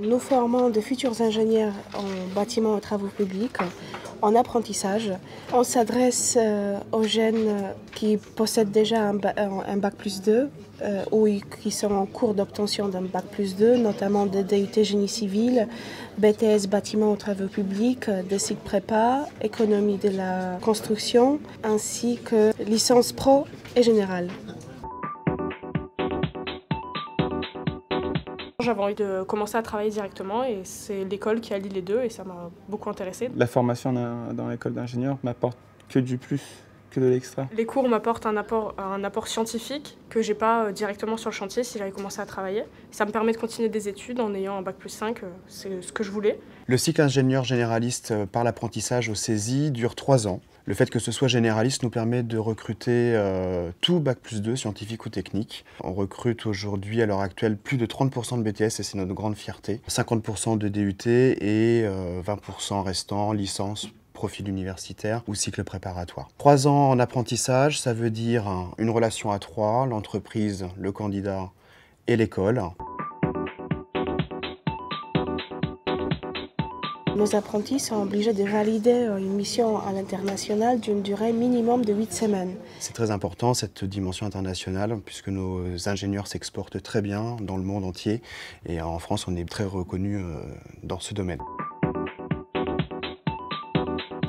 Nous formons de futurs ingénieurs en bâtiment et travaux publics, en apprentissage. On s'adresse aux jeunes qui possèdent déjà un bac+2 ou qui sont en cours d'obtention d'un bac+2, notamment des DUT génie civil, BTS bâtiment et travaux publics, des cycles prépa, économie de la construction, ainsi que licence pro et générale. J'avais envie de commencer à travailler directement et c'est l'école qui allie les deux et ça m'a beaucoup intéressée. La formation dans l'école d'ingénieur m'apporte que du plus, que de l'extra. Les cours m'apportent un apport scientifique que j'ai pas directement sur le chantier si j'avais commencé à travailler. Ça me permet de continuer des études en ayant un bac+5, c'est ce que je voulais. Le cycle ingénieur généraliste par l'apprentissage au CESI dure 3 ans. Le fait que ce soit généraliste nous permet de recruter tout bac+2, scientifique ou technique. On recrute aujourd'hui, à l'heure actuelle, plus de 30% de BTS et c'est notre grande fierté. 50% de DUT et 20% restant licence, profil universitaire ou cycle préparatoire. 3 ans en apprentissage, ça veut dire une relation à 3, l'entreprise, le candidat et l'école. Nos apprentis sont obligés de valider une mission à l'international d'une durée minimum de 8 semaines. C'est très important cette dimension internationale puisque nos ingénieurs s'exportent très bien dans le monde entier et en France on est très reconnu dans ce domaine.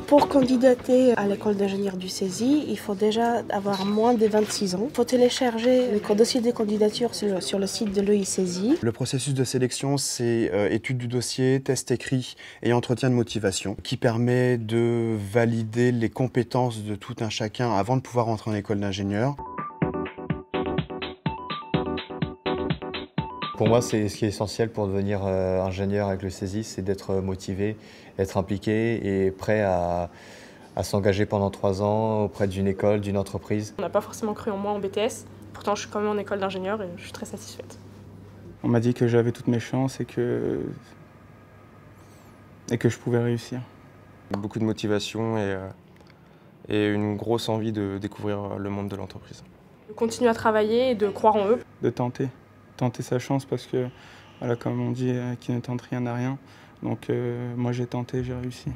Pour candidater à l'école d'ingénieur du CESI, il faut déjà avoir moins de 26 ans. Il faut télécharger le dossier de candidature sur le site de l'EI-CESI. Le processus de sélection, c'est étude du dossier, test écrit et entretien de motivation qui permet de valider les compétences de tout un chacun avant de pouvoir entrer en école d'ingénieur. Pour moi, c'est ce qui est essentiel pour devenir ingénieur avec le CESI, c'est d'être motivé, être impliqué et prêt à s'engager pendant 3 ans auprès d'une école, d'une entreprise. On n'a pas forcément cru en moi en BTS, pourtant je suis quand même en école d'ingénieur et je suis très satisfaite. On m'a dit que j'avais toutes mes chances et que je pouvais réussir. Beaucoup de motivation et une grosse envie de découvrir le monde de l'entreprise. De continuer à travailler et de croire en eux. De tenter sa chance parce que, voilà, comme on dit, qui ne tente rien n'a rien. Donc moi j'ai tenté, j'ai réussi.